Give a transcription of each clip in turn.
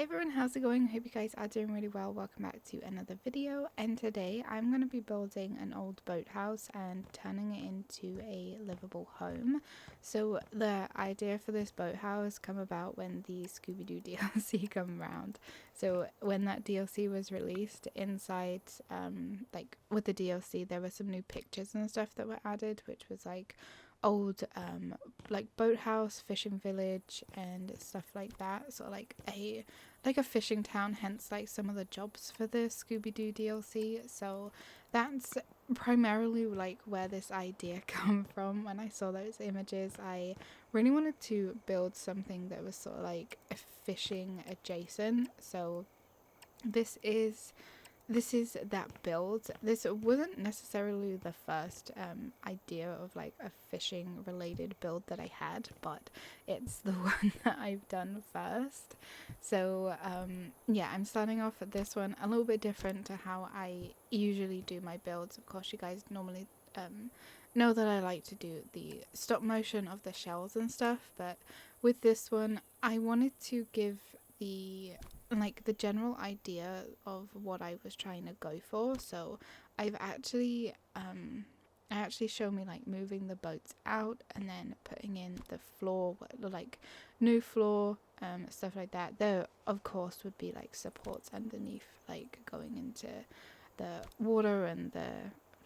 Hey everyone, how's it going? Hope you guys are doing really well. Welcome back to another video, and today I'm going to be building an old boathouse and turning it into a livable home. So the idea for this boathouse come about when the Scooby-Doo DLC come around. So when that DLC was released, inside like with the DLC there were some new pictures and stuff that were added, which was like old like boathouse, fishing village and stuff like that. So like a fishing town, hence like some of the jobs for the Scooby-Doo DLC. So that's primarily like where this idea come from. When I saw those images, I really wanted to build something that was sort of like a fishing adjacent. So this is that build. This wasn't necessarily the first idea of like a fishing related build that I had, but it's the one that I've done first. So yeah, I'm starting off with this one a little bit different to how I usually do my builds. Of course, you guys normally know that I like to do the stop motion of the shells and stuff, but with this one I wanted to give the general idea of what I was trying to go for. So I've actually I actually show me like moving the boats out and then putting in the floor, like new floor, stuff like that. There of course would be like supports underneath, like going into the water and the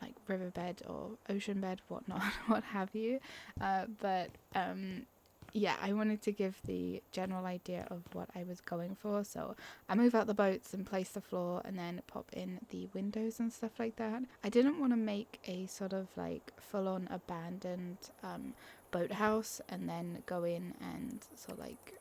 like riverbed or ocean bed, whatnot, what have you. But yeah, I wanted to give the general idea of what I was going for. So I move out the boats and place the floor and then pop in the windows and stuff like that. I didn't want to make a sort of like full-on abandoned boathouse and then go in and sort of like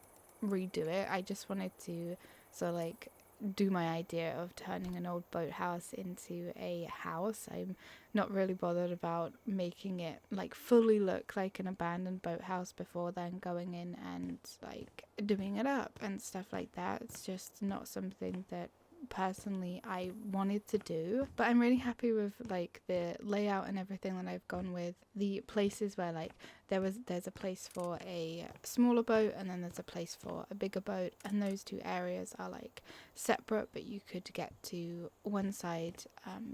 redo it. I just wanted to sort of like do my idea of turning an old boathouse into a house. I'm not really bothered about making it like fully look like an abandoned boathouse before then going in and like doing it up and stuff like that. It's just not something that personally I wanted to do, but I'm really happy with like the layout and everything that I've gone with. The places where like there's a place for a smaller boat and then there's a place for a bigger boat, and those two areas are like separate, but you could get to one side,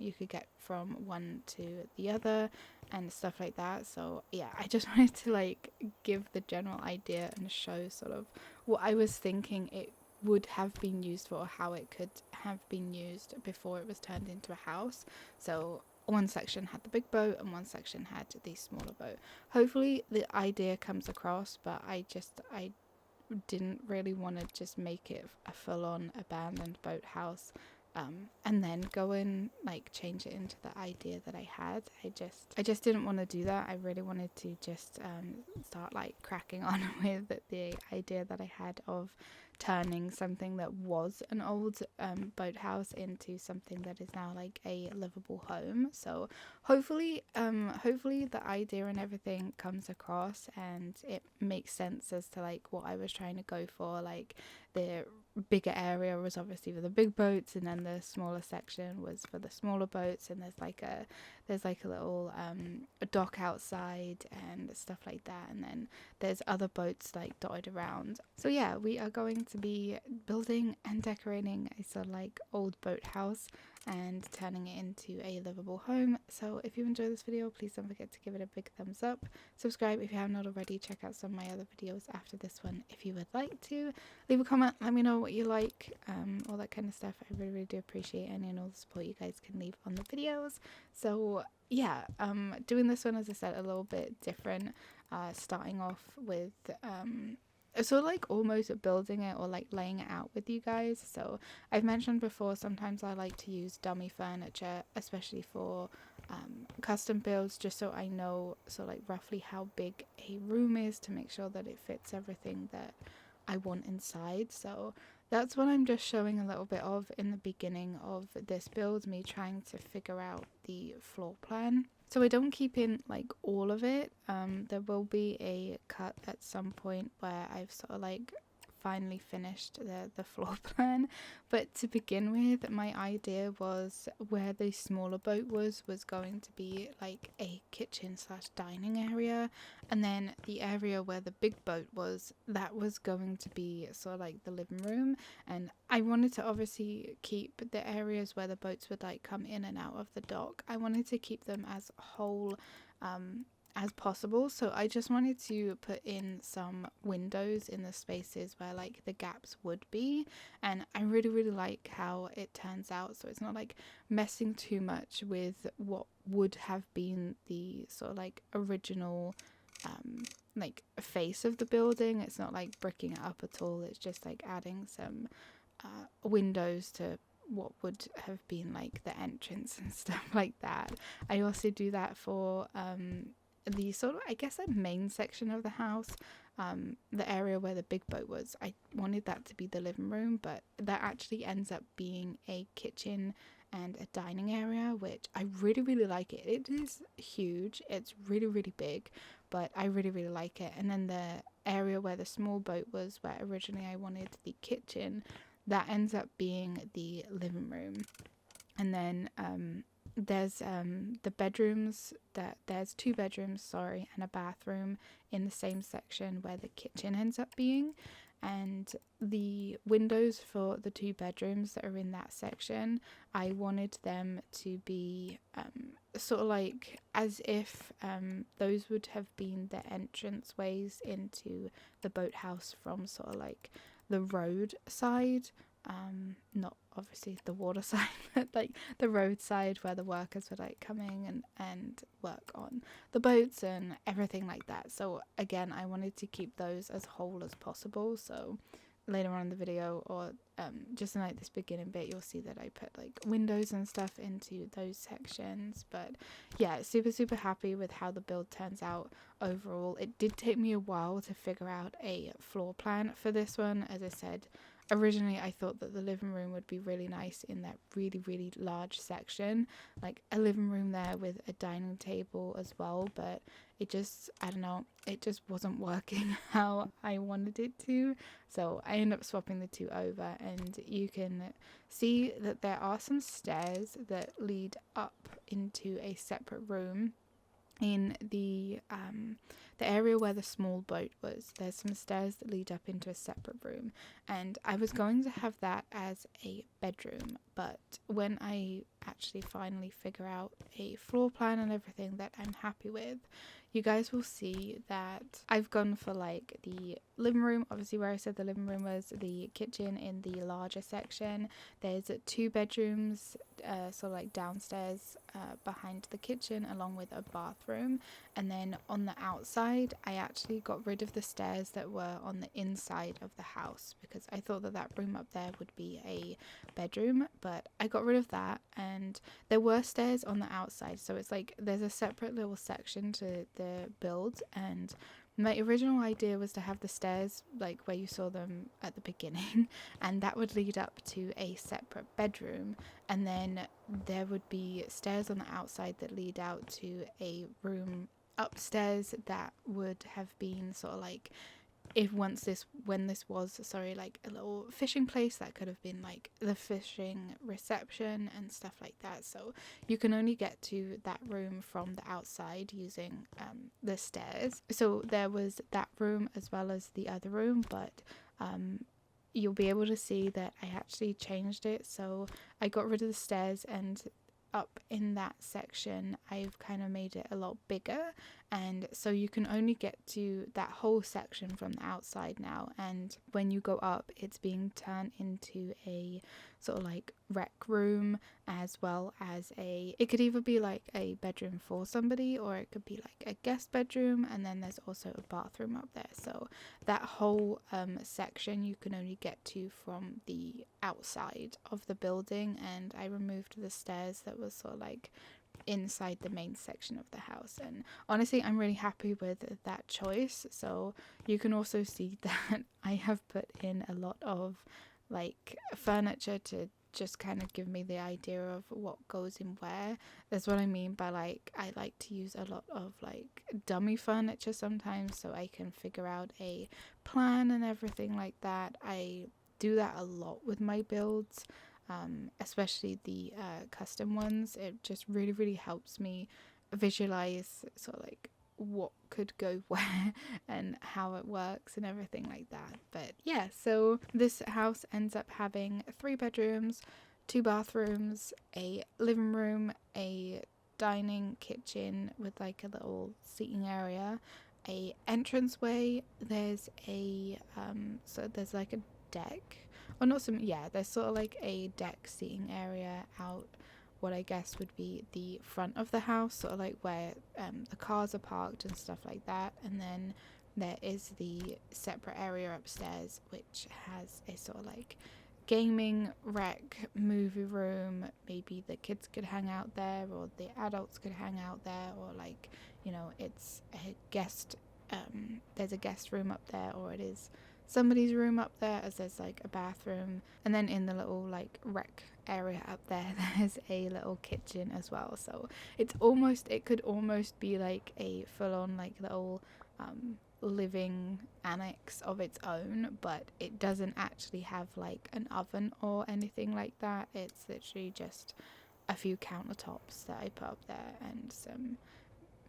you could get from one to the other and stuff like that. So yeah, I just wanted to like give the general idea and show sort of what I was thinking it would have been used for, how it could have been used before it was turned into a house. So one section had the big boat and one section had the smaller boat. Hopefully the idea comes across, but I didn't really want to just make it a full-on abandoned boathouse and then go and like change it into the idea that I had. I just didn't want to do that. I really wanted to just start like cracking on with the idea that I had of turning something that was an old boathouse into something that is now like a livable home. So hopefully the idea and everything comes across and it makes sense as to like what I was trying to go for. Like the bigger area was obviously for the big boats, and then the smaller section was for the smaller boats, and there's like a little a dock outside and stuff like that, and then there's other boats like dotted around. So yeah, we are going to be building and decorating a sort of like old boathouse and turning it into a livable home. So if you enjoyed this video, please don't forget to give it a big thumbs up. Subscribe if you have not already. Check out some of my other videos after this one if you would like to. Leave a comment, let me know what you like, all that kind of stuff. I really do appreciate any and all the support you guys can leave on the videos. So yeah, doing this one, as I said, a little bit different, starting off with sort of like almost building it or like laying it out with you guys. So I've mentioned before, sometimes I like to use dummy furniture, especially for custom builds, just so I know so like roughly how big a room is to make sure that it fits everything that I want inside. So that's what I'm just showing a little bit of in the beginning of this build, me trying to figure out the floor plan. So I don't keep in like all of it. There will be a cut at some point where I've sort of like finally finished the floor plan. But to begin with, my idea was where the smaller boat was going to be like a kitchen slash dining area, and then the area where the big boat was, that was going to be sort of like the living room. And I wanted to obviously keep the areas where the boats would like come in and out of the dock, I wanted to keep them as whole as possible. So I just wanted to put in some windows in the spaces where like the gaps would be, and I really like how it turns out. So it's not like messing too much with what would have been the sort of like original like face of the building. It's not like bricking it up at all, it's just like adding some windows to what would have been like the entrance and stuff like that. I also do that for the sort of, I guess, a main section of the house, the area where the big boat was. I wanted that to be the living room, but that actually ends up being a kitchen and a dining area, which I really like it. It is huge, it's really big, but I really like it. And then the area where the small boat was, where originally I wanted the kitchen, that ends up being the living room. And then there's the bedrooms, that there's 2 bedrooms, sorry, and a bathroom in the same section where the kitchen ends up being. And the windows for the 2 bedrooms that are in that section, I wanted them to be sort of like as if those would have been the entrance ways into the boathouse from sort of like the road side, not obviously the water side, but like the road side where the workers were like coming and work on the boats and everything like that. So again, I wanted to keep those as whole as possible. So later on in the video, or just in like this beginning bit, you'll see that I put like windows and stuff into those sections. But yeah, super happy with how the build turns out overall. It did take me a while to figure out a floor plan for this one. As I said, originally I thought that the living room would be really nice in that really large section, like a living room there with a dining table as well, but it just, I don't know, it just wasn't working how I wanted it to. So I ended up swapping the 2 over, and you can see that there are some stairs that lead up into a separate room in the area where the small boat was. There's some stairs that lead up into a separate room, and I was going to have that as a bedroom, but when I actually finally figure out a floor plan and everything that I'm happy with, you guys will see that I've gone for like the living room, obviously where I said the living room was, the kitchen in the larger section. There's 2 bedrooms, sort of like downstairs behind the kitchen, along with a bathroom. And then on the outside, I actually got rid of the stairs that were on the inside of the house, because I thought that that room up there would be a bedroom, but I got rid of that. And there were stairs on the outside, so it's like there's a separate little section to the build. And my original idea was to have the stairs like where you saw them at the beginning, and that would lead up to a separate bedroom, and then there would be stairs on the outside that lead out to a room upstairs that would have been sort of like, when this was like a little fishing place, that could have been like the fishing reception and stuff like that. So you can only get to that room from the outside using the stairs. So there was that room as well as the other room, but you'll be able to see that I actually changed it. So I got rid of the stairs, and up in that section I've kind of made it a lot bigger, and so you can only get to that whole section from the outside now. And when you go up, it's being turned into a sort of like rec room, as well as it could either be like a bedroom for somebody, or it could be like a guest bedroom, and then there's also a bathroom up there. So that whole section you can only get to from the outside of the building, and I removed the stairs that was sort of like inside the main section of the house. And honestly, I'm really happy with that choice. So you can also see that I have put in a lot of like furniture to just kind of give me the idea of what goes in where. That's what I mean by like, I like to use a lot of like dummy furniture sometimes so I can figure out a plan and everything like that. I do that a lot with my builds, especially the custom ones. It just really helps me visualize sort of like what could go where and how it works and everything like that. But yeah, so this house ends up having 3 bedrooms, 2 bathrooms, a living room, a dining kitchen with like a little seating area, a entranceway. There's a so there's like a deck, or not some, yeah, there's sort of like a deck seating area out what I guess would be the front of the house, sort of like where the cars are parked and stuff like that. And then there is the separate area upstairs which has a sort of like gaming rec, movie room. Maybe the kids could hang out there, or the adults could hang out there, or like, you know, it's a guest, there's a guest room up there, or it is somebody's room up there, as there's like a bathroom. And then in the little like rec area up there, there's a little kitchen as well. So it's almost, it could almost be like a full-on like little living annex of its own, but it doesn't actually have like an oven or anything like that. It's literally just a few countertops that I put up there and some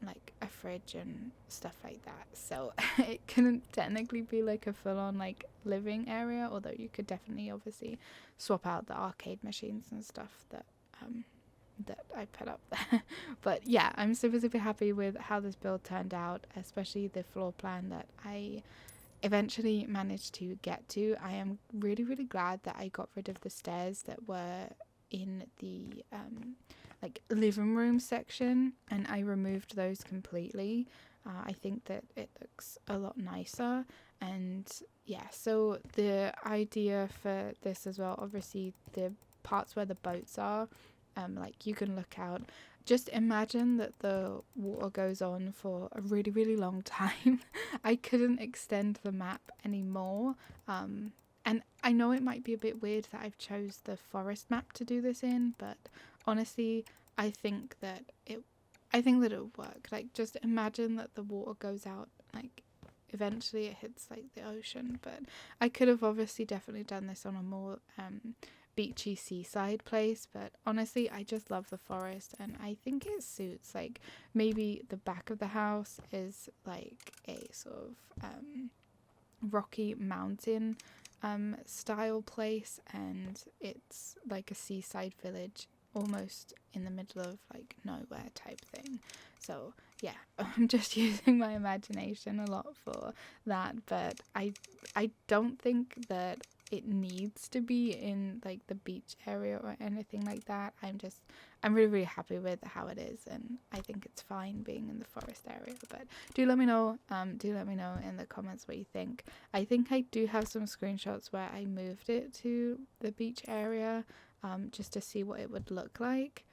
like a fridge and stuff like that. So it couldn't technically be like a full-on like living area, although you could definitely obviously swap out the arcade machines and stuff that I put up there. But yeah, I'm super happy with how this build turned out, especially the floor plan that I eventually managed to get to. I am really glad that I got rid of the stairs that were in the like living room section, and I removed those completely. I think that it looks a lot nicer. And yeah, so the idea for this as well, obviously the parts where the boats are, like you can look out. Just imagine that the water goes on for a really long time. I couldn't extend the map anymore. And I know it might be a bit weird that I've chose the forest map to do this in, but honestly, I think that it would work. Like, just imagine that the water goes out, like eventually it hits like the ocean. But I could have obviously definitely done this on a more beachy seaside place, but honestly I just love the forest, and I think it suits. Like, maybe the back of the house is like a sort of rocky mountain style place, and it's like a seaside village almost in the middle of like nowhere type thing. So yeah, I'm just using my imagination a lot for that, but I don't think that it needs to be in like the beach area or anything like that. I'm really happy with how it is, and I think it's fine being in the forest area. But do let me know in the comments what you think. I think I do have some screenshots where I moved it to the beach area just to see what it would look like.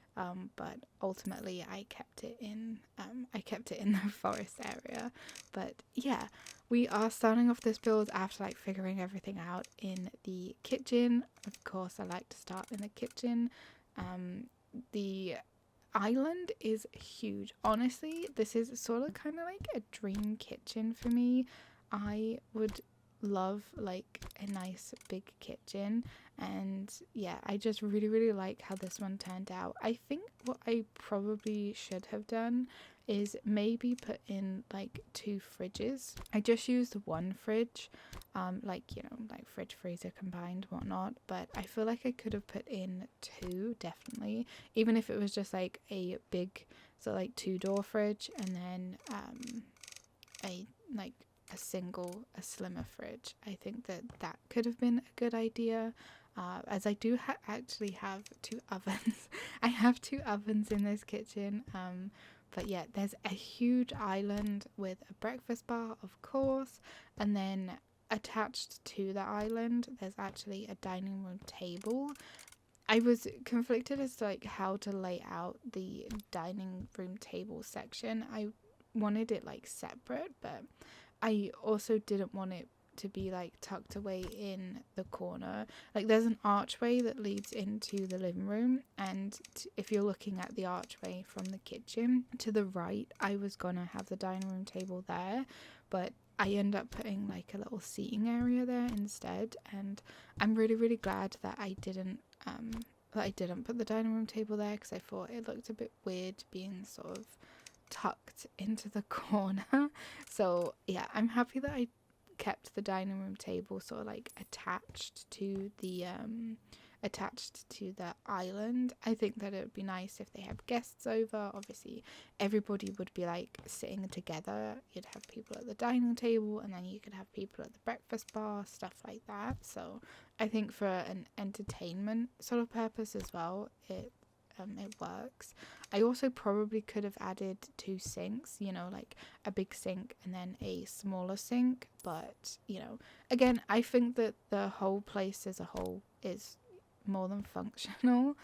But ultimately I kept it in the forest area. But yeah, we are starting off this build after like figuring everything out in the kitchen. Of course, I like to start in the kitchen. The island is huge. Honestly, this is sort of kind of like a dream kitchen for me. I would love like a nice big kitchen, and yeah, I just really like how this one turned out. I think what I probably should have done is maybe put in like 2 fridges. I just used 1 fridge, like, you know, like fridge freezer combined, whatnot, but I feel like I could have put in 2 definitely, even if it was just like a big, so like 2-door fridge, and then a slimmer fridge. I think that could have been a good idea, as I do actually have 2 ovens. I have 2 ovens in this kitchen, but yeah, there's a huge island with a breakfast bar, of course, and then attached to the island there's actually a dining room table. I was conflicted as to like how to lay out the dining room table section. I wanted it like separate, but I also didn't want it to be like tucked away in the corner. Like there's an archway that leads into the living room, and if you're looking at the archway from the kitchen to the right, I was gonna have the dining room table there, but I end up putting like a little seating area there instead, and I'm really glad that I didn't put the dining room table there, because I thought it looked a bit weird being sort of tucked into the corner. So yeah, I'm happy that I kept the dining room table sort of like attached to the island. I think that it would be nice if they have guests over. Obviously everybody would be like sitting together. You'd have people at the dining table, and then you could have people at the breakfast bar, stuff like that. So I think for an entertainment sort of purpose as well, it works. I also probably could have added 2 sinks, you know, like a big sink and then a smaller sink, but you know, again, I think that the whole place as a whole is more than functional.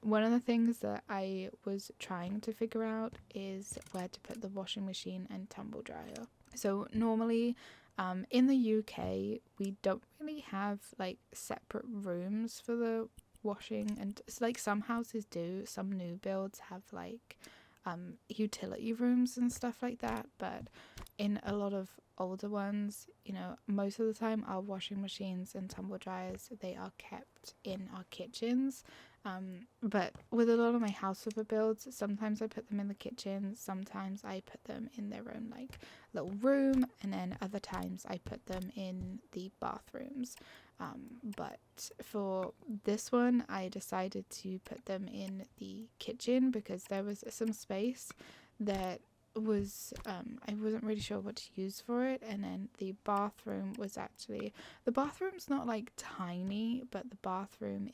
One of the things that I was trying to figure out is where to put the washing machine and tumble dryer. So normally in the UK we don't really have like separate rooms for the washing, and it's like some houses do, some new builds have like utility rooms and stuff like that, but in a lot of older ones, you know, most of the time our washing machines and tumble dryers, they are kept in our kitchens. But with a lot of my house flipper builds, sometimes I put them in the kitchen, sometimes I put them in their own like little room, and then other times I put them in the bathrooms. But for this one, I decided to put them in the kitchen because there was some space that was I wasn't really sure what to use for it, and then the bathroom's not like tiny, but the bathroom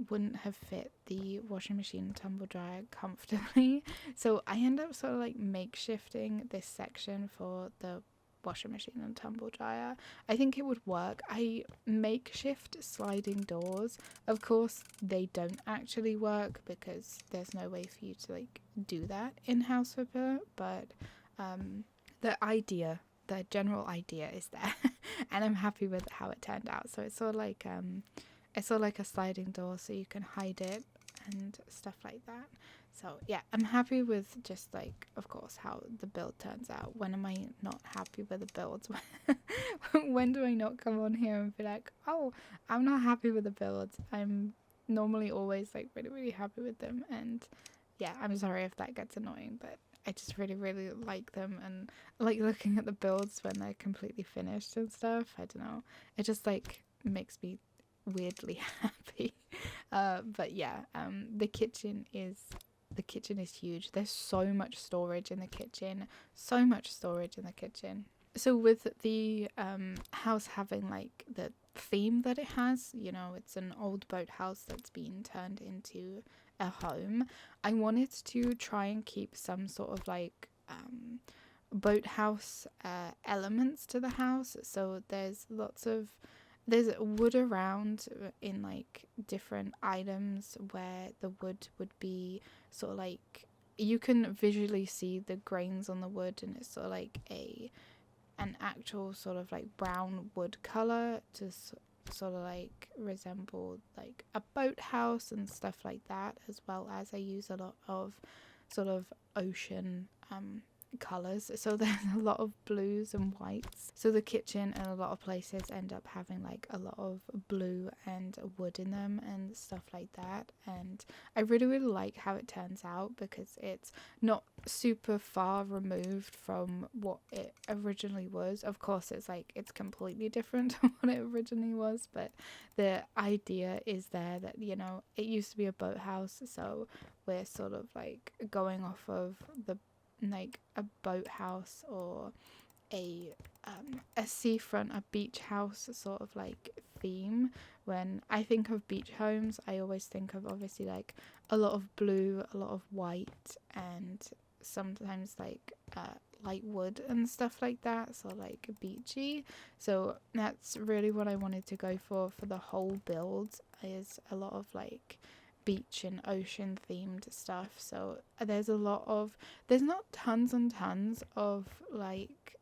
wouldn't have fit the washing machine and tumble dryer comfortably, so I end up sort of like makeshifting this section for the washing machine and tumble dryer. I think it would work. I makeshift sliding doors. Of course they don't actually work because there's no way for you to like do that in House Flipper, but the general idea is there and I'm happy with how it turned out. So it's sort of like a sliding door so you can hide it and stuff like that. So yeah, I'm happy with just like, of course, how the build turns out. When am I not happy with the builds? When do I not come on here and be like, oh, I'm not happy with the builds? I'm normally always like really happy with them, and yeah, I'm sorry if that gets annoying, but I just really like them, and like looking at the builds when they're completely finished and stuff. I don't know, it just like makes me weirdly happy. But yeah, the kitchen is huge. There's so much storage in the kitchen. So with the house having like the theme that it has, you know, it's an old boathouse that's been turned into a home. I wanted to try and keep some sort of like boathouse elements to the house. So there's wood around in like different items where the wood would be sort of like, you can visually see the grains on the wood, and it's sort of like an actual sort of like brown wood color to sort of like resemble like a boathouse and stuff like that, as well as I use a lot of sort of ocean colors, so there's a lot of blues and whites. So the kitchen and a lot of places end up having like a lot of blue and wood in them and stuff like that, and I really like how it turns out because it's not super far removed from what it originally was. Of course it's like it's completely different to what it originally was, but the idea is there that, you know, it used to be a boathouse, so we're sort of like going off of the like a boathouse or a seafront, a beach house sort of like theme. When I think of beach homes, I always think of obviously like a lot of blue, a lot of white, and sometimes like light wood and stuff like that, so like beachy. So that's really what I wanted to go for the whole build, is a lot of like beach and ocean themed stuff. So there's not tons and tons of like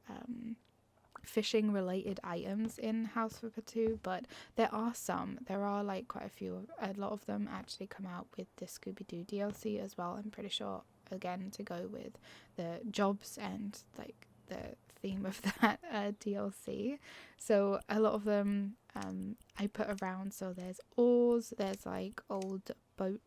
fishing related items in House Flipper 2, but there are like quite a few. A lot of them actually come out with the Scooby-Doo DLC as well, I'm pretty sure, again to go with the jobs and like the theme of that DLC. So a lot of them I put around. So there's oars, there's like old boat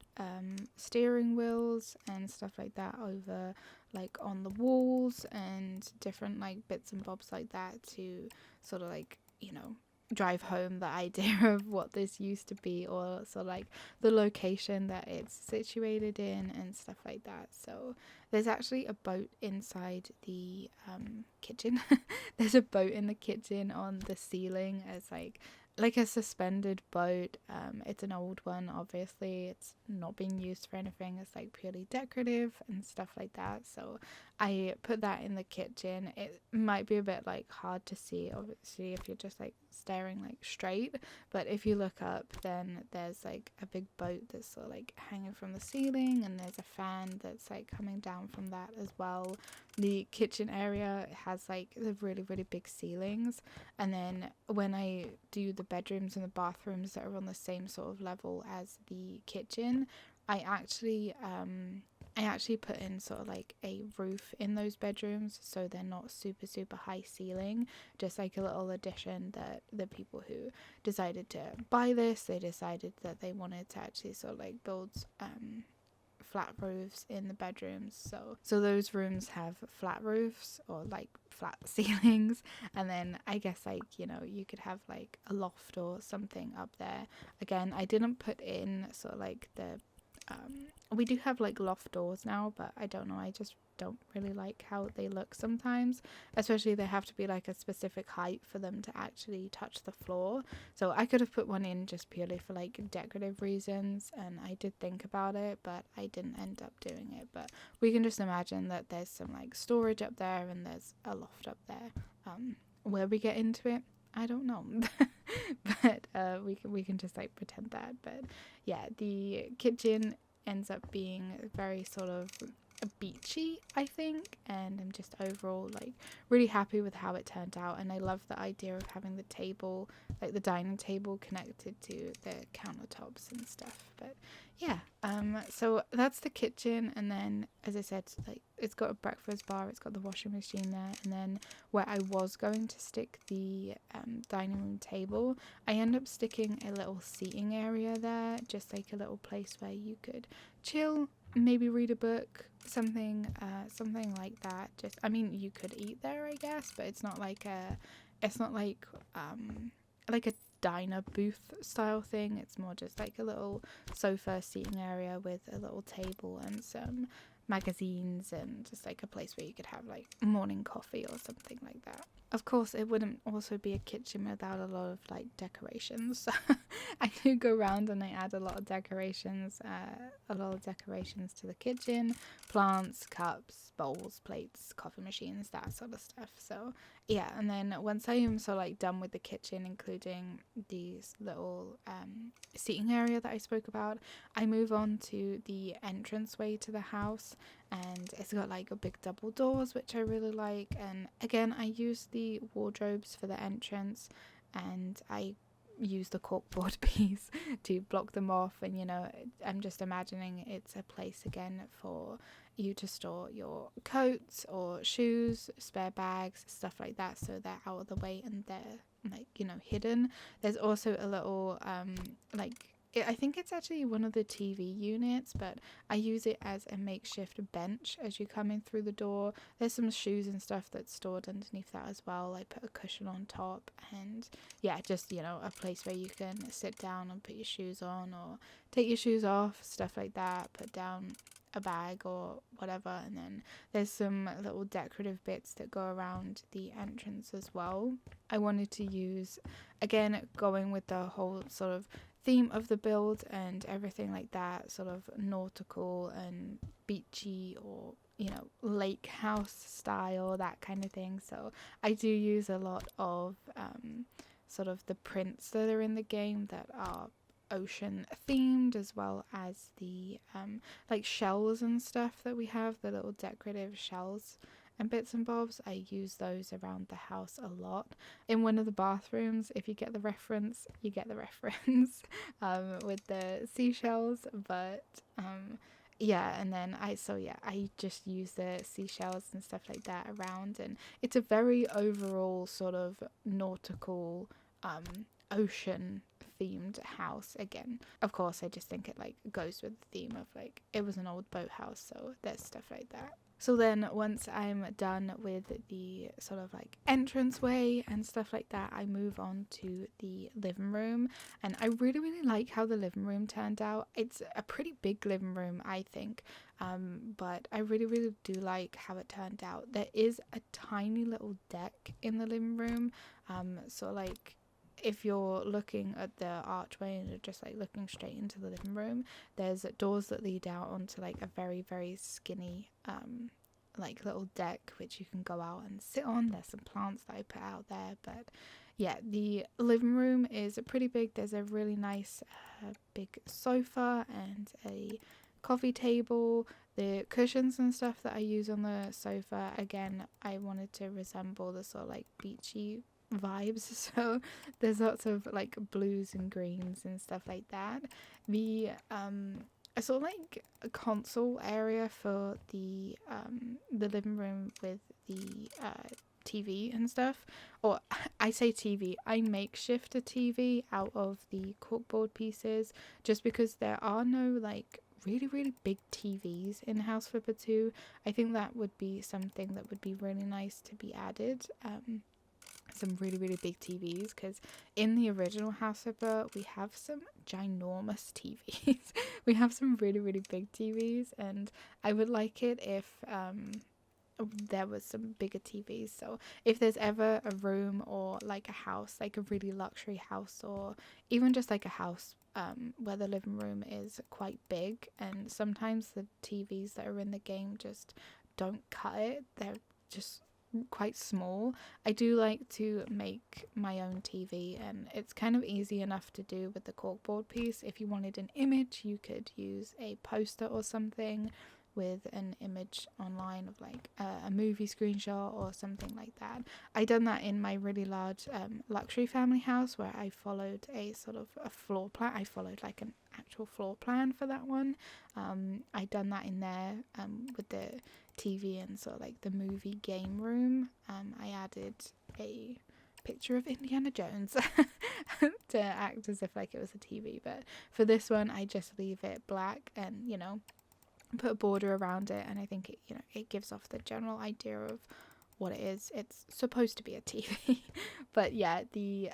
steering wheels and stuff like that over like on the walls, and different like bits and bobs like that to sort of like, you know, drive home the idea of what this used to be, or so like the location that it's situated in and stuff like that. So there's actually a boat inside the kitchen. There's a boat in the kitchen on the ceiling as like a suspended boat. It's an old one, obviously. It's not being used for anything. It's like purely decorative and stuff like that. So I put that in the kitchen. It might be a bit like hard to see, obviously, if you're just like staring like straight, but if you look up, then there's like a big boat that's sort of like hanging from the ceiling, and there's a fan that's like coming down from that as well. The kitchen area has like the really, really big ceilings, and then when I do the bedrooms and the bathrooms that are on the same sort of level as the kitchen, I actually put in sort of like a roof in those bedrooms, so they're not super, super high ceiling, just like a little addition that the people who decided to buy this, they decided that they wanted to actually sort of like build flat roofs in the bedrooms. So those rooms have flat roofs or like flat ceilings, and then I guess like, you know, you could have like a loft or something up there. Again, I didn't put in sort of like the we do have like loft doors now, but I don't know, I just don't really like how they look sometimes, especially they have to be like a specific height for them to actually touch the floor. So I could have put one in just purely for like decorative reasons, and I did think about it, but I didn't end up doing it. But we can just imagine that there's some like storage up there and there's a loft up there. Where we get into it, I don't know. But we can just like pretend that. But yeah, the kitchen ends up being very sort of beachy, I think, and I'm just overall like really happy with how it turned out. And I love the idea of having the table, like the dining table, connected to the countertops and stuff. But yeah, so that's the kitchen. And then, as I said, like it's got a breakfast bar, it's got the washing machine there, and then where I was going to stick the dining room table, I end up sticking a little seating area there, just like a little place where you could chill, maybe read a book, something like that. Just, I mean, you could eat there, I guess, but it's not like a diner booth style thing. It's more just like a little sofa seating area with a little table and some magazines, and just like a place where you could have like morning coffee or something like that. Of course, it wouldn't also be a kitchen without a lot of like decorations. I do go around and I add a lot of decorations to the kitchen: plants, cups, bowls, plates, coffee machines, that sort of stuff. So yeah, and then once I am so like done with the kitchen, including these little seating area that I spoke about, I move on to the entranceway to the house, and it's got like a big double doors, which I really like. And again, I use the wardrobes for the entrance, and I use the corkboard piece to block them off. And you know, I'm just imagining it's a place again for you to store your coats or shoes, spare bags, stuff like that, so they're out of the way and they're like, you know, hidden. There's also a little I think it's actually one of the TV units, but I use it as a makeshift bench as you come in through the door. There's some shoes and stuff that's stored underneath that as well. I put a cushion on top, and yeah, just, you know, a place where you can sit down and put your shoes on or take your shoes off, stuff like that. Put down a bag or whatever. And then there's some little decorative bits that go around the entrance as well. I wanted to use, again, going with the whole sort of theme of the build and everything like that, sort of nautical and beachy, or, you know, lake house style, that kind of thing. So I do use a lot of sort of the prints that are in the game that are ocean themed, as well as the like shells and stuff that we have, the little decorative shells and bits and bobs. I use those around the house a lot. In one of the bathrooms, if you get the reference, you get the reference with the seashells. But yeah, and then I just use the seashells and stuff like that around, and it's a very overall sort of nautical ocean themed house. Again, of course, I just think it like goes with the theme of like it was an old boathouse, so there's stuff like that. So then once I'm done with the sort of like entranceway and stuff like that, I move on to the living room, and I really like how the living room turned out. It's a pretty big living room, I think, but I really do like how it turned out. There is a tiny little deck in the living room, so like if you're looking at the archway and you're just like looking straight into the living room, there's doors that lead out onto like a very skinny like little deck which you can go out and sit on. There's some plants that I put out there, but yeah, the living room is pretty big. There's a really nice big sofa and a coffee table. The cushions and stuff that I use on the sofa, again, I wanted to resemble the sort of like beachy vibes, so there's lots of like blues and greens and stuff like that. The a sort of like a console area for the living room with the TV and stuff, or I say TV, I makeshift a TV out of the corkboard pieces just because there are no like really big TVs in House Flipper 2. I think that would be something that would be really nice to be added. Some really big TVs, because in the original House Flipper we have some ginormous TVs. We have some really big TVs, and I would like it if there was some bigger TVs. So if there's ever a room or like a house, like a really luxury house, or even just like a house where the living room is quite big, and sometimes the TVs that are in the game just don't cut it, they're just quite small, I do like to make my own TV, and it's kind of easy enough to do with the corkboard piece. If you wanted an image, you could use a poster or something with an image online of like a movie screenshot or something like that. I done that in my really large luxury family house, where I followed a sort of a floor plan. I followed like an actual floor plan for that one. I done that in there with the TV and sort of like the movie game room. I added a picture of Indiana Jones to act as if like it was a TV, but for this one I just leave it black and, you know, put a border around it, and I think it, you know, it gives off the general idea of what it is. It's supposed to be a TV. But yeah, the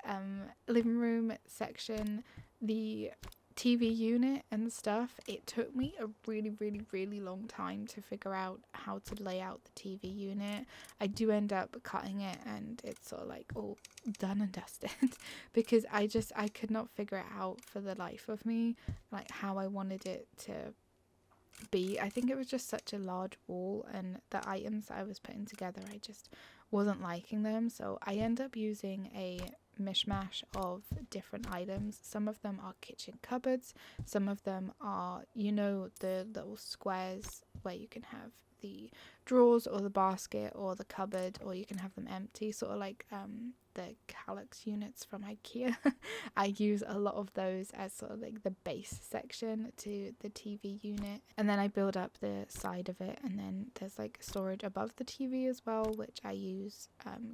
living room section, the TV unit and stuff, it took me a really long time to figure out how to lay out the TV unit. I do end up cutting it, and it's sort of like all done and dusted because I could not figure it out for the life of me, like how I wanted it to be. I think it was just such a large wall, and the items that I was putting together, I just wasn't liking them. So I end up using a mishmash of different items. Some of them are kitchen cupboards, some of them are, you know, the little squares where you can have the drawers or the basket or the cupboard, or you can have them empty, sort of like the Calyx units from IKEA. I use a lot of those as sort of like the base section to the TV unit, and then I build up the side of it, and then there's like storage above the TV as well, which I use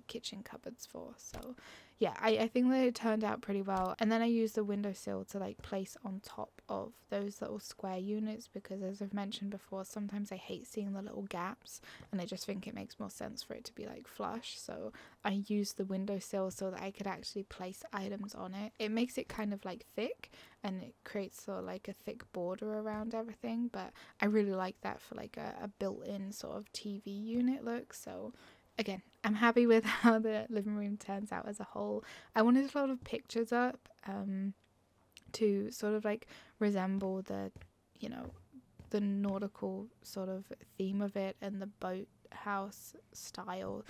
kitchen cupboards for. So yeah, I think that it turned out pretty well. And then I use the windowsill to like place on top of those little square units, because as I've mentioned before, sometimes I hate seeing the little gaps, and I just think it makes more sense for it to be like flush. So I use the windowsill so that I could actually place items on it. It makes it kind of like thick, and it creates sort of like a thick border around everything, but I really like that for like a built-in sort of TV unit look. So again, I'm happy with how the living room turns out as a whole. I wanted a lot of pictures up to sort of like resemble the, you know, the nautical sort of theme of it and the boat house style.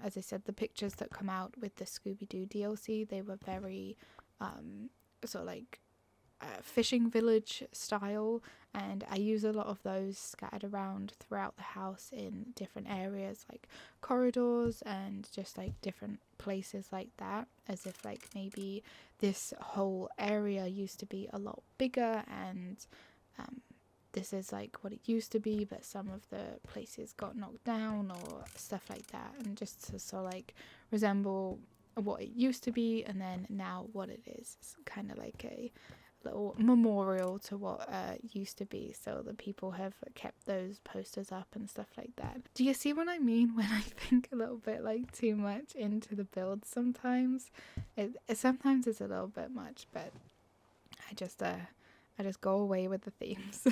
As I said, the pictures that come out with the Scooby-Doo DLC, they were very sort of like fishing village style, and I use a lot of those scattered around throughout the house in different areas, like corridors and just like different places like that, as if like maybe this whole area used to be a lot bigger, and this is like what it used to be, but some of the places got knocked down or stuff like that, and just to sort of like resemble what it used to be and then now what it is. It's kind of like a little memorial to what used to be, so the people have kept those posters up and stuff like that. Do you see what I mean when I think a little bit like too much into the build? Sometimes sometimes it's a little bit much, but I just go away with the themes.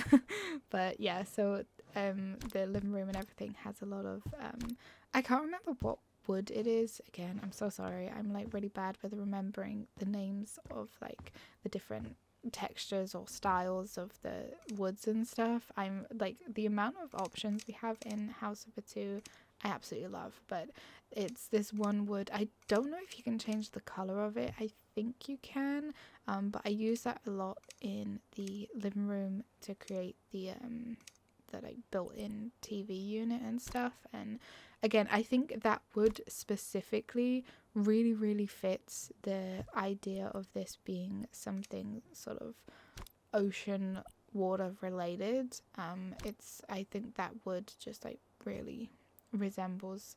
But yeah, so the living room and everything has a lot of I can't remember what wood it is. Again, I'm so sorry, I'm like really bad with remembering the names of like the different textures or styles of the woods and stuff. I'm like, the amount of options we have in House of Two I absolutely love, but it's this one wood. I don't know if you can change the color of it. I think you can, but I use that a lot in the living room to create the like built-in TV unit and stuff. And again, I think that wood specifically really fits the idea of this being something sort of ocean water related. I think that wood just like really resembles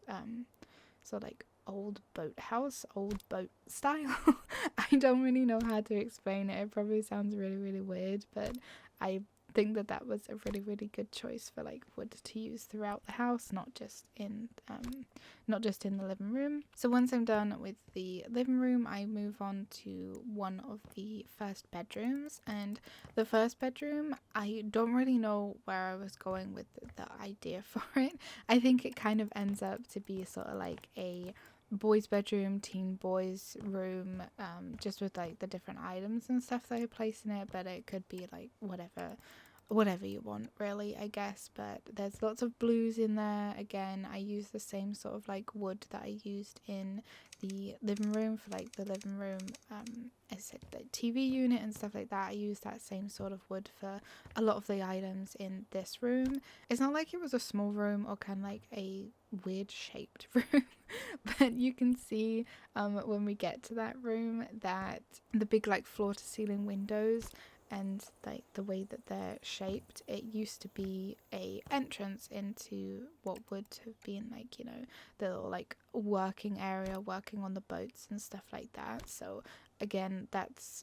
sort of like old boathouse, old boat style. I don't really know how to explain it. It probably sounds really weird, but I think that was a really good choice for like wood to use throughout the house, not just in the living room. So once I'm done with the living room, I move on to one of the first bedrooms. And the first bedroom, I don't really know where I was going with the idea for it. I think it kind of ends up to be sort of like a boys bedroom, teen boys room, just with like the different items and stuff that I place in it, but it could be like whatever you want really, I guess. But there's lots of blues in there. Again, I use the same sort of like wood that I used in the living room for like the living room as I said, the TV unit and stuff like that. I use that same sort of wood for a lot of the items in this room. It's not like it was a small room or kind of like a weird shaped room, but you can see when we get to that room that the big like floor to ceiling windows and like the way that they're shaped, it used to be a entrance into what would have been like, you know, the little like working area, working on the boats and stuff like that. So again, that's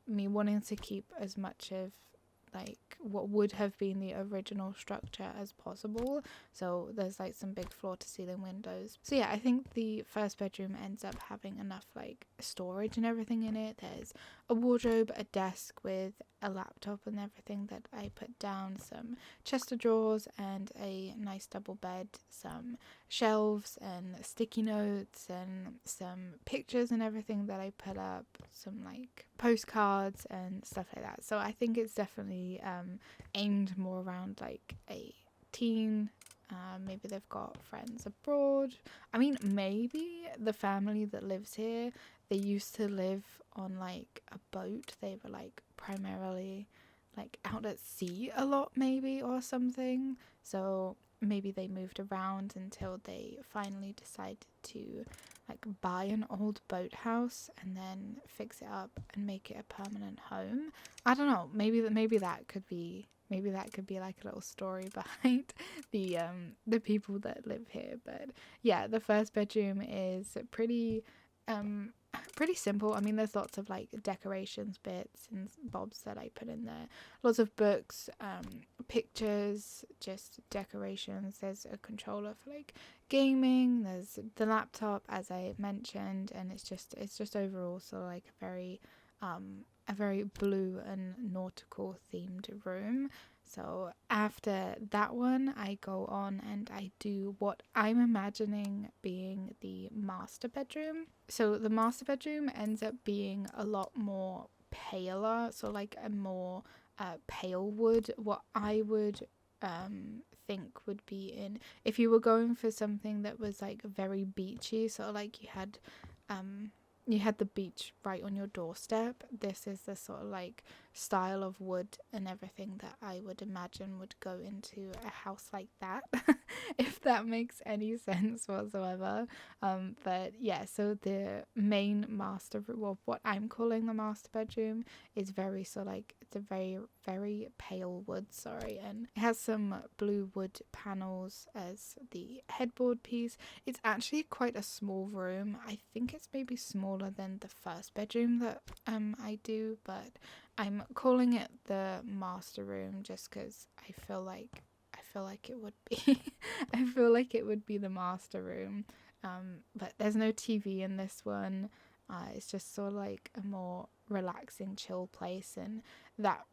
me wanting to keep as much of like what would have been the original structure as possible. So there's like some big floor to ceiling windows. So yeah, I think the first bedroom ends up having enough like storage and everything in it. There's a wardrobe, a desk with a laptop and everything that I put down, some chest of drawers and a nice double bed, some shelves and sticky notes and some pictures and everything that I put up, some like postcards and stuff like that. So I think it's definitely aimed more around like a teen. Maybe they've got friends abroad. I mean, maybe the family that lives here, they used to live on like a boat. They were like primarily like out at sea a lot maybe or something. So maybe they moved around until they finally decided to like buy an old boathouse and then fix it up and make it a permanent home. I don't know. Maybe that could be like a little story behind the people that live here. But yeah, the first bedroom is pretty simple. I mean, there's lots of like decorations bits and bobs that I put in there. Lots of books, pictures, just decorations. There's a controller for like gaming. There's the laptop, as I mentioned, and it's just overall sort of like a very blue and nautical themed room. So after that one, I go on and I do what I'm imagining being the master bedroom. So the master bedroom ends up being a lot more paler, so like a more pale wood. What I would think would be in, if you were going for something that was like very beachy, so like you had the beach right on your doorstep, this is the sort of like style of wood and everything that I would imagine would go into a house like that, if that makes any sense whatsoever. But yeah, so the main master, well, what I'm calling the master bedroom, is very, so like, it's a very, very pale wood, sorry, and it has some blue wood panels as the headboard piece. It's actually quite a small room. I think it's maybe smaller than the first bedroom that I do, but I'm calling it the master room just because I feel like it would be I feel like it would be the master room. But there's no TV in this one. It's just sort of like a more relaxing, chill place, and that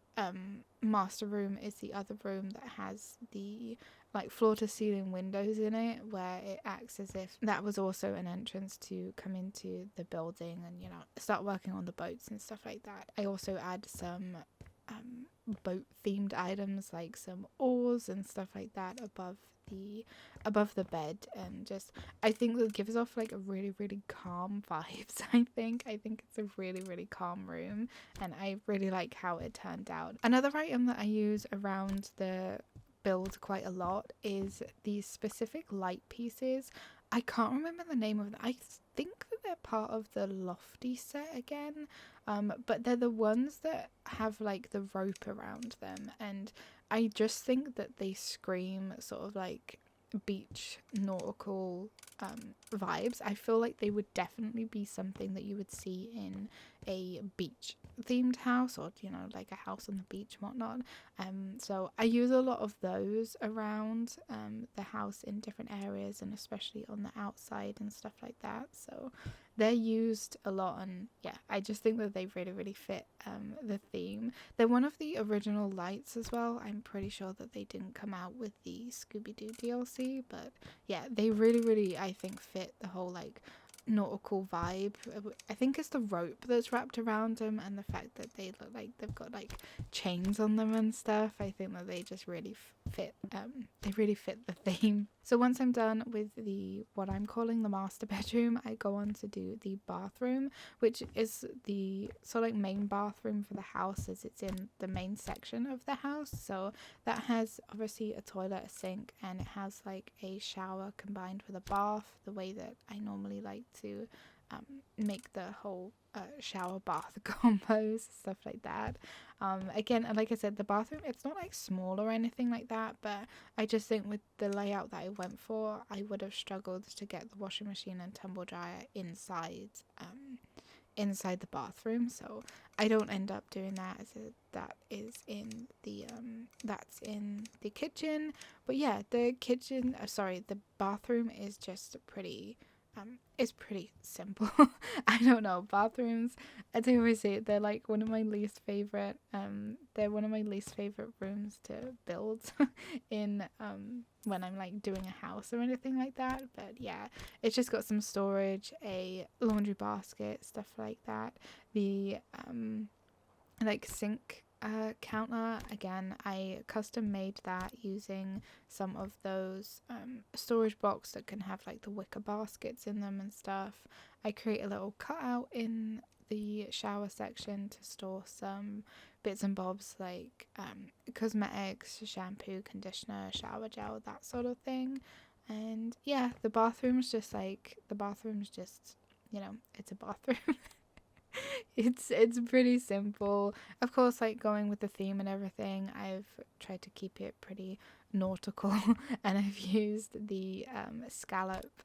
master room is the other room that has the like floor to ceiling windows in it, where it acts as if that was also an entrance to come into the building and, you know, start working on the boats and stuff like that. I also add some boat themed items like some oars and stuff like that above the bed, and just, I think that gives off like a really, really calm vibes. I think it's a really, really calm room, and I really like how it turned out. Another item that I use around the build quite a lot is these specific light pieces. I can't remember the name of them. I think that they're part of the Lofty set again, but they're the ones that have like the rope around them, and I just think that they scream sort of like beach nautical vibes. I feel like they would definitely be something that you would see in a beach themed house, or, you know, like a house on the beach and whatnot. So I use a lot of those around the house in different areas, and especially on the outside and stuff like that. So they're used a lot, and yeah, I just think that they really, really fit the theme. They're one of the original lights as well. I'm pretty sure that they didn't come out with the Scooby-Doo DLC, but yeah, they really, really, I think, fit the whole like nautical vibe. I think it's the rope that's wrapped around them, and the fact that they look like they've got like chains on them and stuff. I think that they just really fit they really fit the theme. So once I'm done with the what I'm calling the master bedroom, I go on to do the bathroom, which is the sort of like main bathroom for the house, as it's in the main section of the house. So that has obviously a toilet, a sink, and it has like a shower combined with a bath, the way that I normally like to make the whole shower bath combos, stuff like that. Again, like I said, the bathroom, it's not like small or anything like that, but I just think with the layout that I went for, I would have struggled to get the washing machine and tumble dryer inside the bathroom, so I don't end up doing that, as that is in the that's in the kitchen. But yeah, the kitchen, the bathroom is just pretty it's pretty simple. I don't know, bathrooms, as I always say, they're like one of my least favorite rooms to build in when I'm like doing a house or anything like that. But yeah, it's just got some storage, a laundry basket, stuff like that. The like sink counter, again, I custom made that using some of those storage blocks that can have like the wicker baskets in them and stuff. I create a little cutout in the shower section to store some bits and bobs like cosmetics, shampoo, conditioner, shower gel, that sort of thing. And yeah, the bathroom's just, you know, it's a bathroom. It's pretty simple. Of course, like going with the theme and everything, I've tried to keep it pretty nautical, and I've used the scallop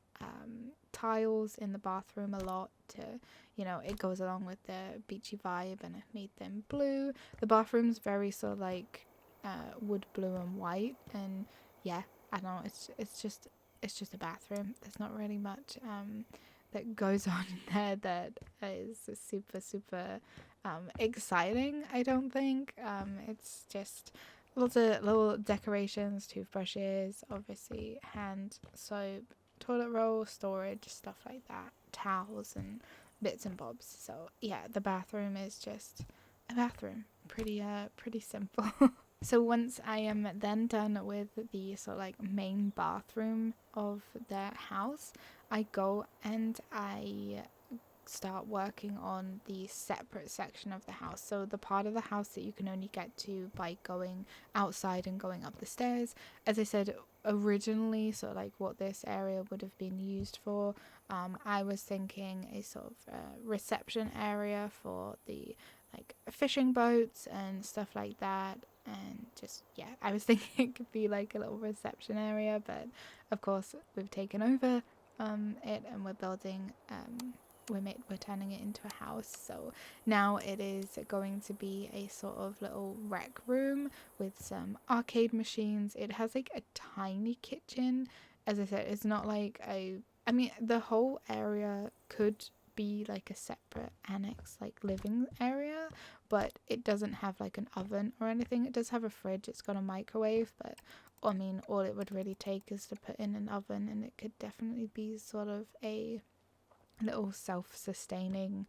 tiles in the bathroom a lot to, you know, it goes along with the beachy vibe, and I've made them blue. The bathroom's very sort of like wood blue and white, and yeah, I don't know, it's just a bathroom. There's not really much that goes on in there that is super exciting, I don't think. It's just lots of little decorations, toothbrushes, obviously hand soap, toilet roll, storage, stuff like that, towels and bits and bobs. So yeah, the bathroom is just a bathroom. Pretty simple. So once I am then done with the sort of like main bathroom of the house, I go and I start working on the separate section of the house. So the part of the house that you can only get to by going outside and going up the stairs. As I said originally, sort of like what this area would have been used for, I was thinking a sort of reception area for the like fishing boats and stuff like that. And just, yeah, I was thinking it could be like a little reception area, but of course we've taken over it, and we're building we're turning it into a house. So now it is going to be a sort of little rec room with some arcade machines. It has like a tiny kitchen. As I said, it's not like I mean, the whole area could be like a separate annex like living area, but it doesn't have like an oven or anything. It does have a fridge, it's got a microwave, but I mean, all it would really take is to put in an oven, and it could definitely be sort of a little self-sustaining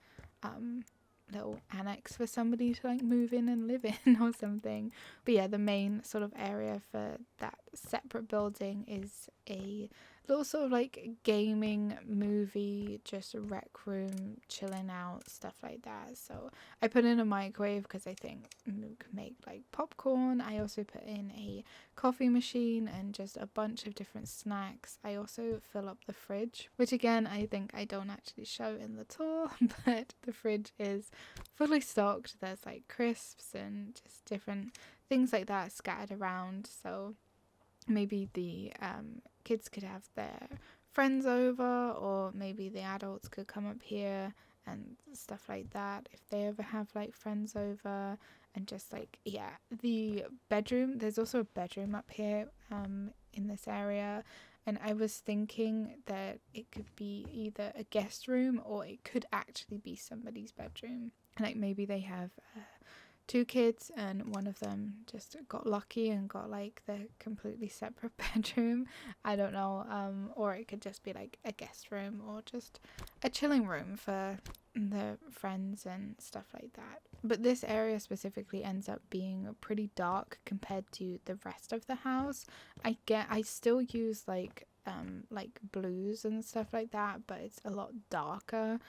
little annex for somebody to like move in and live in or something. But yeah, the main sort of area for that separate building is a little sort of like gaming, movie, just a rec room, chilling out, stuff like that. So I put in a microwave because I think you can make like popcorn. I also put in a coffee machine and just a bunch of different snacks. I also fill up the fridge, which again I think I don't actually show in the tour, but the fridge is fully stocked. There's like crisps and just different things like that scattered around. So maybe the kids could have their friends over, or maybe the adults could come up here and stuff like that if they ever have like friends over. And just like, yeah, the bedroom, there's also a bedroom up here in this area, and I was thinking that it could be either a guest room or it could actually be somebody's bedroom. Like maybe they have two kids and one of them just got lucky and got like the completely separate bedroom. I don't know. Or it could just be like a guest room or just a chilling room for the friends and stuff like that. But this area specifically ends up being pretty dark compared to the rest of the house. I still use like blues and stuff like that, but it's a lot darker.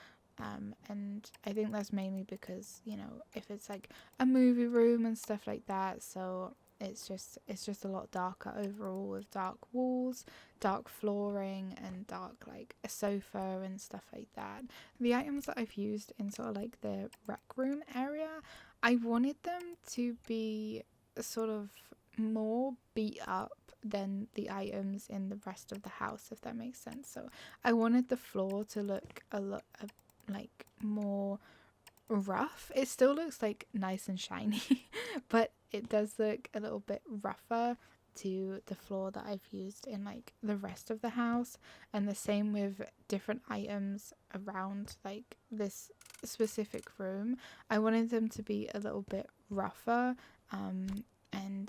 And I think that's mainly because, you know, if it's like a movie room and stuff like that, so it's just a lot darker overall, with dark walls, dark flooring, and dark like a sofa and stuff like that. The items that I've used in sort of like the rec room area, I wanted them to be sort of more beat up than the items in the rest of the house, if that makes sense. So I wanted the floor to look a lot like more rough. It still looks like nice and shiny, but it does look a little bit rougher to the floor that I've used in like the rest of the house. And the same with different items around like this specific room. I wanted them to be a little bit rougher and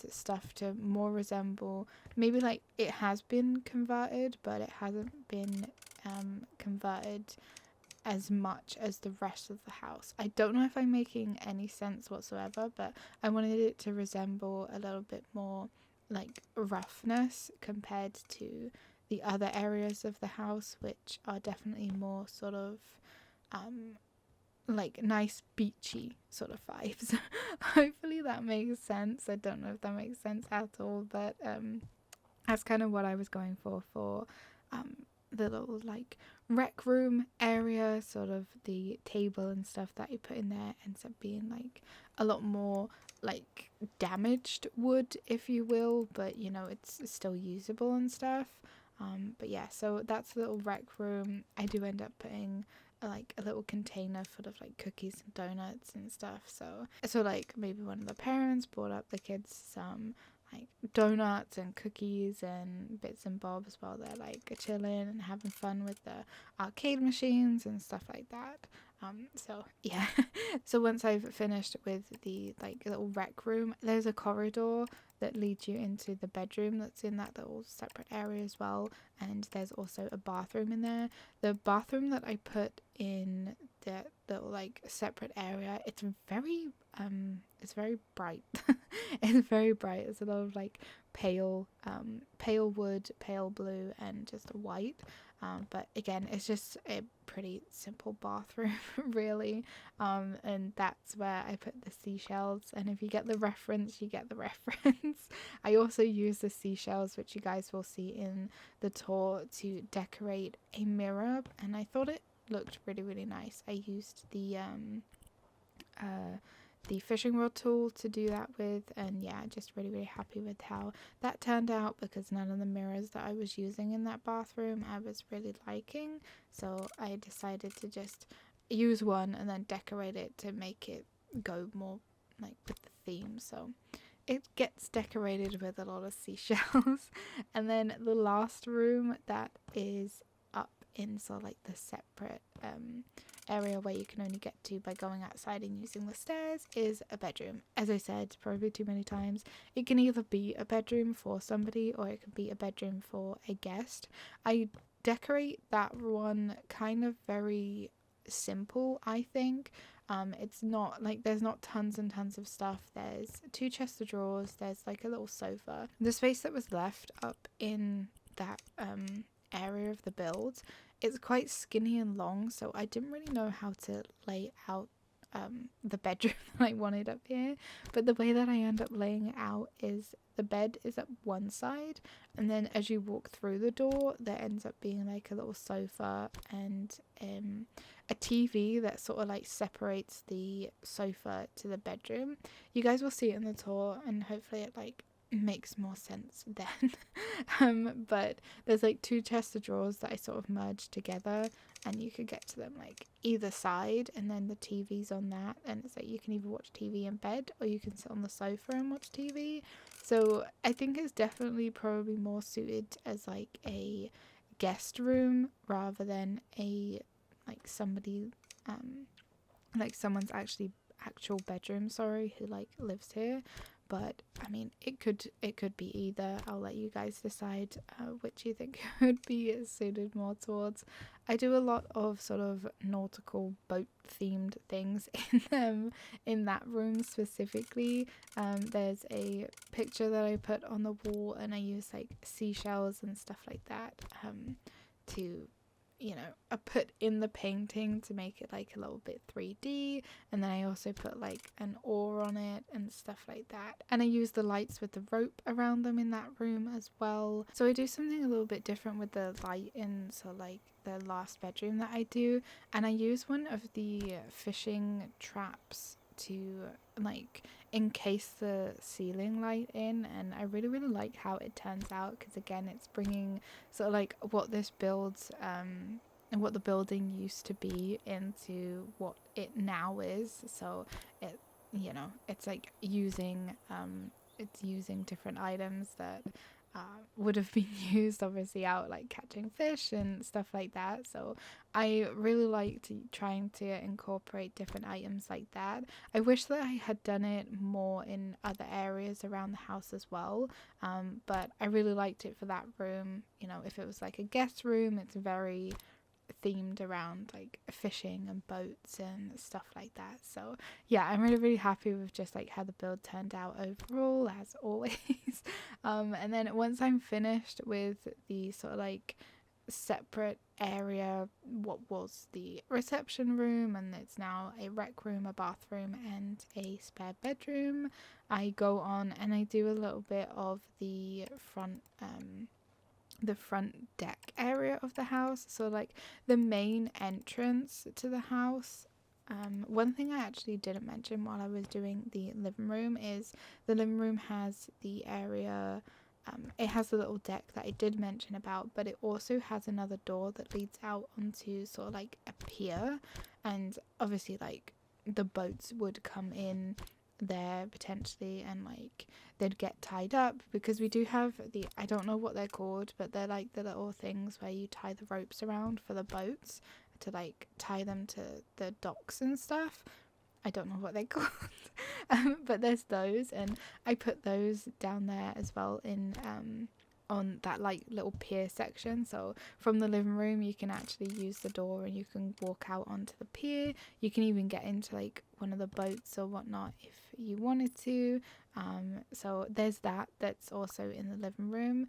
stuff to more resemble, maybe like it has been converted, but it hasn't been converted as much as the rest of the house. I don't know if I'm making any sense whatsoever, but I wanted it to resemble a little bit more like roughness compared to the other areas of the house, which are definitely more sort of like nice beachy sort of vibes. Hopefully that makes sense. I don't know if that makes sense at all, but that's kind of what I was going for the little like rec room area. Sort of the table and stuff that you put in there ends up being like a lot more like damaged wood, if you will, but you know, it's still usable and stuff. But yeah, so that's the little rec room. I do end up putting like a little container full of like cookies and donuts and stuff, so like maybe one of the parents brought up the kids some like donuts and cookies and bits and bobs while they're like chilling and having fun with the arcade machines and stuff like that. So yeah. So once I've finished with the like little rec room, there's a corridor that leads you into the bedroom that's in that little separate area as well, and there's also a bathroom in there. The bathroom that I put in the little like separate area, it's very it's very bright. It's very bright. It's a lot of like pale wood, pale blue, and just a white. But again, it's just a pretty simple bathroom, really. And that's where I put the seashells. And if you get the reference, you get the reference. I also use the seashells, which you guys will see in the tour, to decorate a mirror. And I thought it looked really, really nice. I used the fishing rod tool to do that with, and yeah, just really, really happy with how that turned out, because none of the mirrors that I was using in that bathroom I was really liking, so I decided to just use one and then decorate it to make it go more like with the theme. So it gets decorated with a lot of seashells. And then the last room that is up in sort of like the separate area where you can only get to by going outside and using the stairs is a bedroom. As I said probably too many times, it can either be a bedroom for somebody or it can be a bedroom for a guest. I decorate that one kind of very simple, I think. It's not like there's not tons and tons of stuff. There's 2 chests of drawers, there's like a little sofa. The space that was left up in that area of the build, it's quite skinny and long, so I didn't really know how to lay out the bedroom that I wanted up here. But the way that I end up laying it out is the bed is at one side, and then as you walk through the door there ends up being like a little sofa and a TV that sort of like separates the sofa to the bedroom. You guys will see it in the tour, and hopefully it like makes more sense then. But there's like 2 chests of drawers that I sort of merged together, and you could get to them like either side, and then the TV's on that, and it's like you can either watch TV in bed or you can sit on the sofa and watch TV. So I think it's definitely probably more suited as like a guest room rather than a like somebody like someone's actual bedroom, sorry, who like lives here. But I mean, it could be either. I'll let you guys decide which you think would be suited more towards. I do a lot of sort of nautical boat themed things in that room specifically. There's a picture that I put on the wall, and I use like seashells and stuff like that to, you know, I put in the painting to make it like a little bit 3D, and then I also put like an oar on it and stuff like that. And I use the lights with the rope around them in that room as well. So I do something a little bit different with the light in, so like the last bedroom that I do, and I use one of the fishing traps to like encase the ceiling light in, and I really, really like how it turns out, because again it's bringing sort of like what this builds and what the building used to be into what it now is. So it, you know, it's like using different items that would have been used obviously out like catching fish and stuff like that. So I really like trying to incorporate different items like that. I wish that I had done it more in other areas around the house as well, but I really liked it for that room. You know, if it was like a guest room, it's very themed around like fishing and boats and stuff like that. So yeah, I'm really, really happy with just like how the build turned out overall, as always. And then once I'm finished with the sort of like separate area, what was the reception room, and it's now a rec room, a bathroom, and a spare bedroom, I go on and I do a little bit of the front deck area of the house. So like the main entrance to the house, one thing I actually didn't mention while I was doing the living room is the living room has the area, it has a little deck that I did mention about, but it also has another door that leads out onto sort of like a pier, and obviously like the boats would come in there potentially, and like they'd get tied up, because we do have the, I don't know what they're called, but they're like the little things where you tie the ropes around for the boats to like tie them to the docks and stuff. I don't know what they're called. But there's those, and I put those down there as well in on that like little pier section. So from the living room you can actually use the door and you can walk out onto the pier. You can even get into like one of the boats or whatnot if you wanted to. So there's that's also in the living room,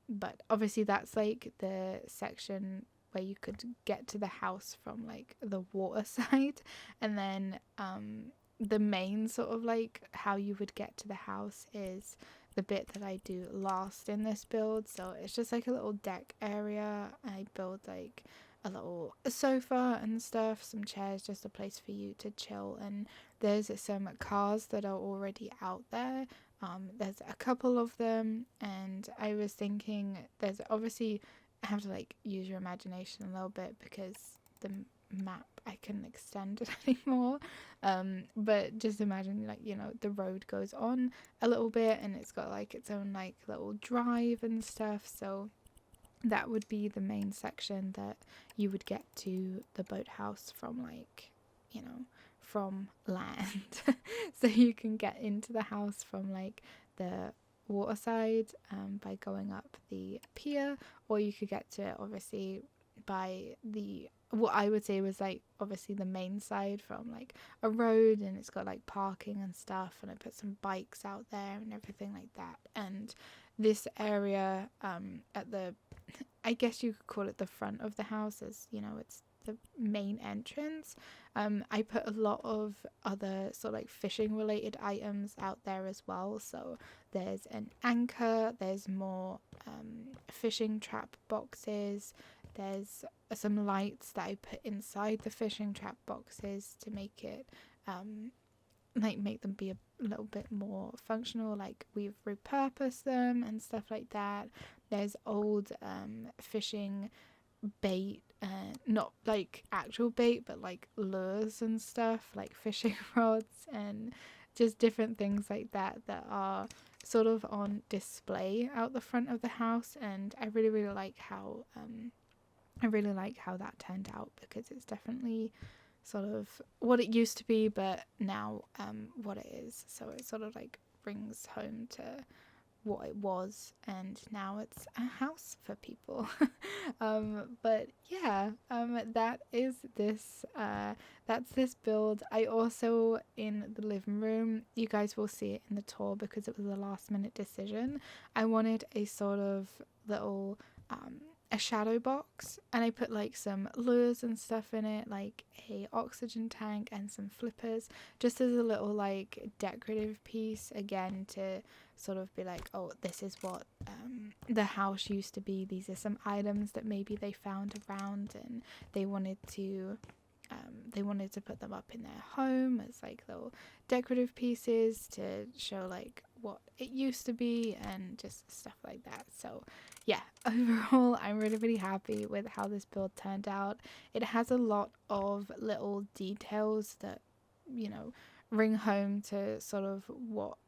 but obviously that's like the section where you could get to the house from like the water side. And then the main sort of like how you would get to the house is the bit that I do last in this build. So it's just like a little deck area. I build like a sofa and stuff, some chairs, just a place for you to chill. And there's some cars that are already out there. There's a couple of them, and I was thinking there's obviously I have to like use your imagination a little bit because the map I couldn't extend it anymore. But just imagine like, you know, the road goes on a little bit and it's got like its own like little drive and stuff. So that would be the main section that you would get to the boathouse from, like, you know, from land. So you can get into the house from like the waterside by going up the pier, or you could get to it obviously by the what I would say was like obviously the main side from like a road, and it's got like parking and stuff, and I put some bikes out there and everything like that. And this area at the I guess you could call it the front of the house, as you know, it's the main entrance. I put a lot of other sort of like fishing related items out there as well. So there's an anchor, there's more fishing trap boxes, there's some lights that I put inside the fishing trap boxes to make it like make them be a little bit more functional. Like we've repurposed them and stuff like that. There's old fishing bait, not like actual bait, but like lures and stuff, like fishing rods and just different things like that that are sort of on display out the front of the house. And I really like how that turned out, because it's definitely sort of what it used to be, but now what it is. So it sort of like brings home to what it was, and now it's a house for people. But yeah, that is this that's this build. I also, in the living room, you guys will see it in the tour because it was a last minute decision, I wanted a sort of little a shadow box, and I put like some lures and stuff in it, like a oxygen tank and some flippers, just as a little like decorative piece, again to sort of be like, oh, this is what the house used to be. These are some items that maybe they found around, and they wanted to put them up in their home as like little decorative pieces to show like what it used to be and just stuff like that. So yeah, overall I'm really happy with how this build turned out. It has a lot of little details that, you know, ring home to sort of what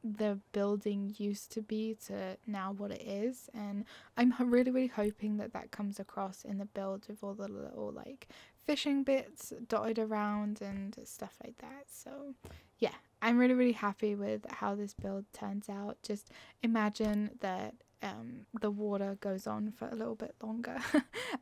the building used to be to now what it is, and I'm really hoping that that comes across in the build with all the little like fishing bits dotted around and stuff like that. So yeah, I'm really happy with how this build turns out. Just imagine that the water goes on for a little bit longer.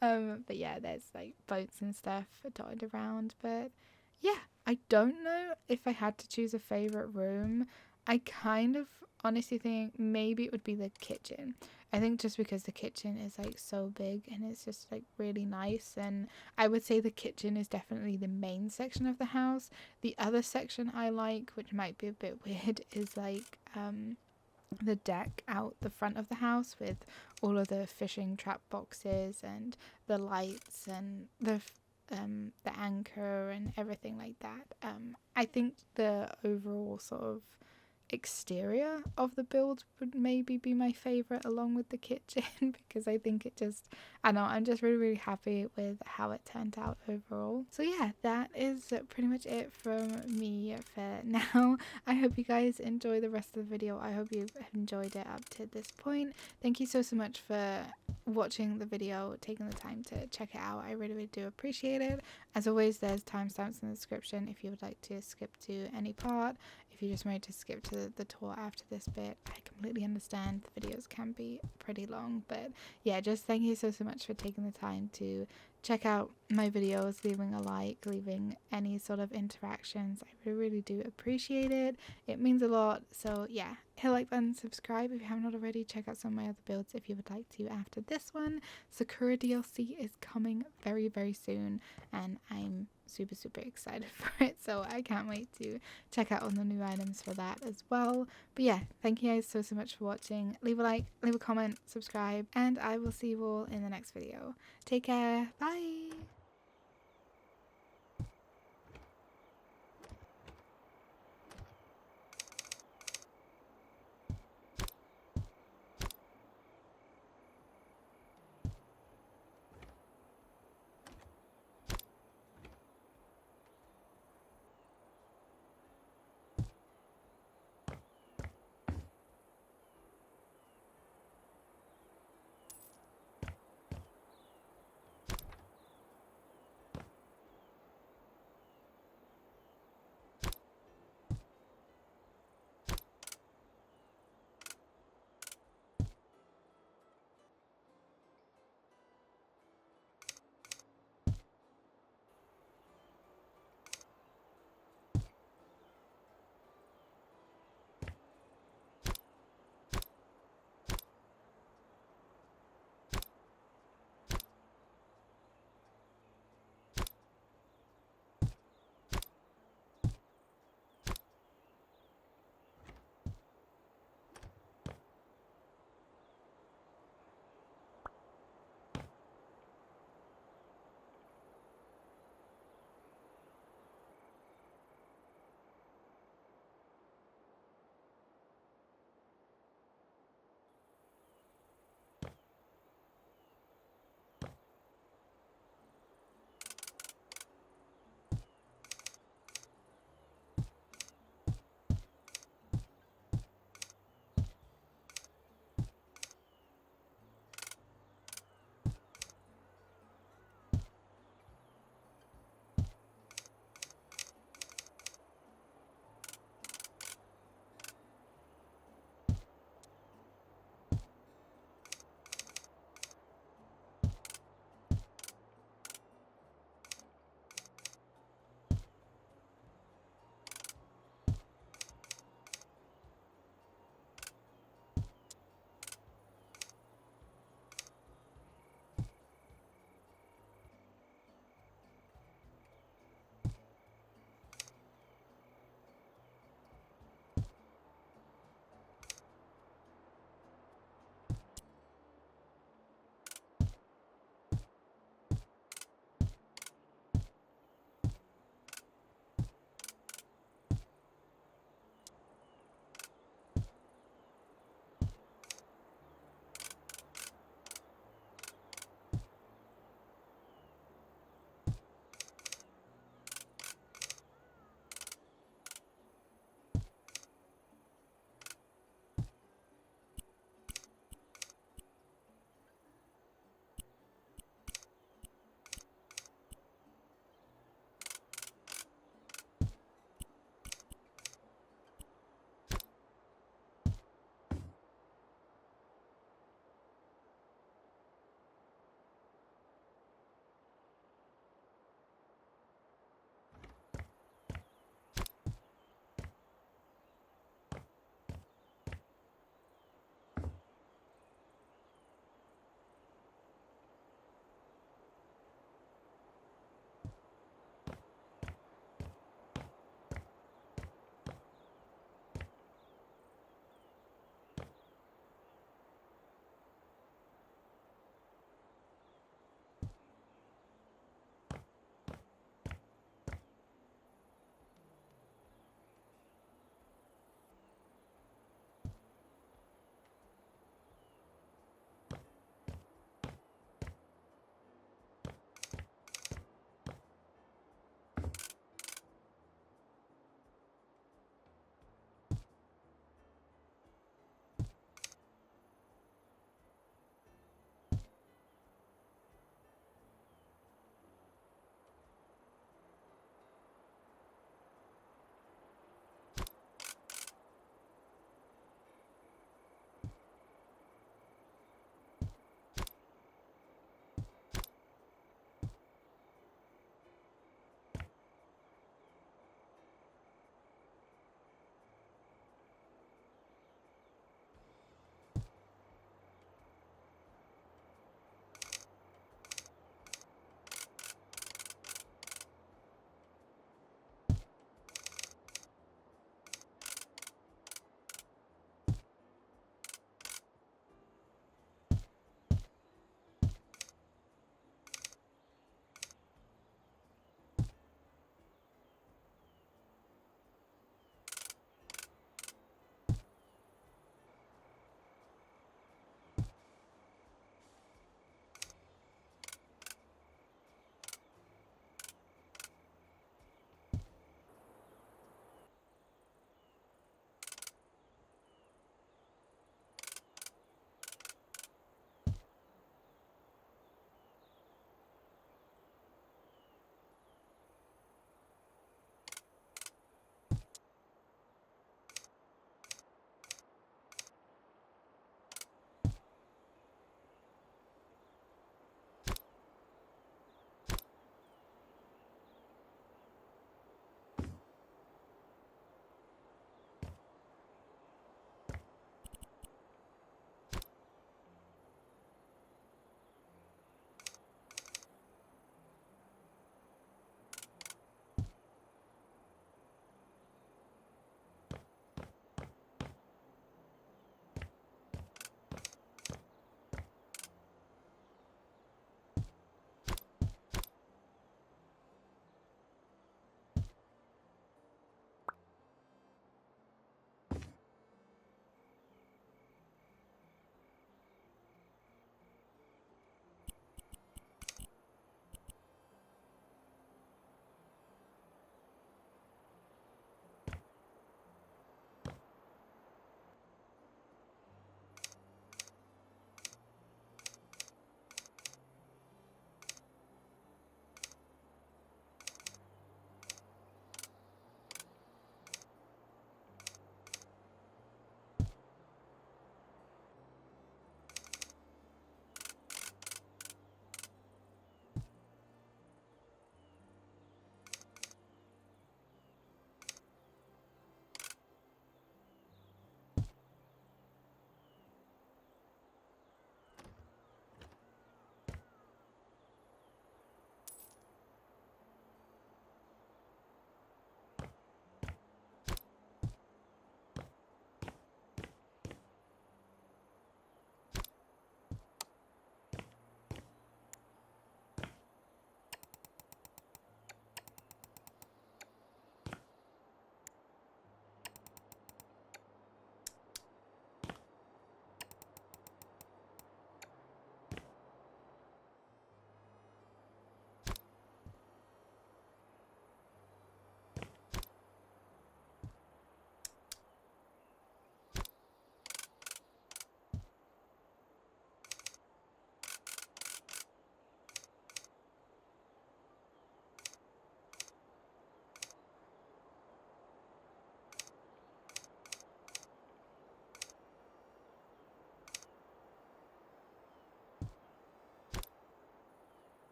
But yeah, there's like boats and stuff dotted around. But yeah, I don't know if I had to choose a favorite room. I kind of honestly think maybe it would be the kitchen. I think just because the kitchen is like so big and it's just like really nice, and I would say the kitchen is definitely the main section of the house. The other section I like, which might be a bit weird, is like the deck out the front of the house with all of the fishing trap boxes and the lights and the anchor and everything like that. I think the overall sort of exterior of the build would maybe be my favorite, along with the kitchen, because I think it just, I know, I'm just really happy with how it turned out overall. So yeah, that is pretty much it from me for now. I hope you guys enjoy the rest of the video. I hope you've enjoyed it up to this point. Thank you so much for watching the video, taking the time to check it out. I really do appreciate it. As always, there's timestamps in the description if you would like to skip to any part. if you just wanted to skip to the tour after this bit, I completely understand. The videos can be pretty long, but yeah, just thank you so much for taking the time to check out my videos, leaving a like, leaving any sort of interactions. I really do appreciate it. It means a lot. So yeah, hit like button, subscribe if you haven't already. Check out some of my other builds if you would like to after this one. Sakura DLC is coming very, very soon, and I'm super excited for it, so I can't wait to check out all the new items for that as well. But yeah, thank you guys so much for watching. Leave a like, leave a comment, subscribe, and I will see you all in the next video. Take care. Bye.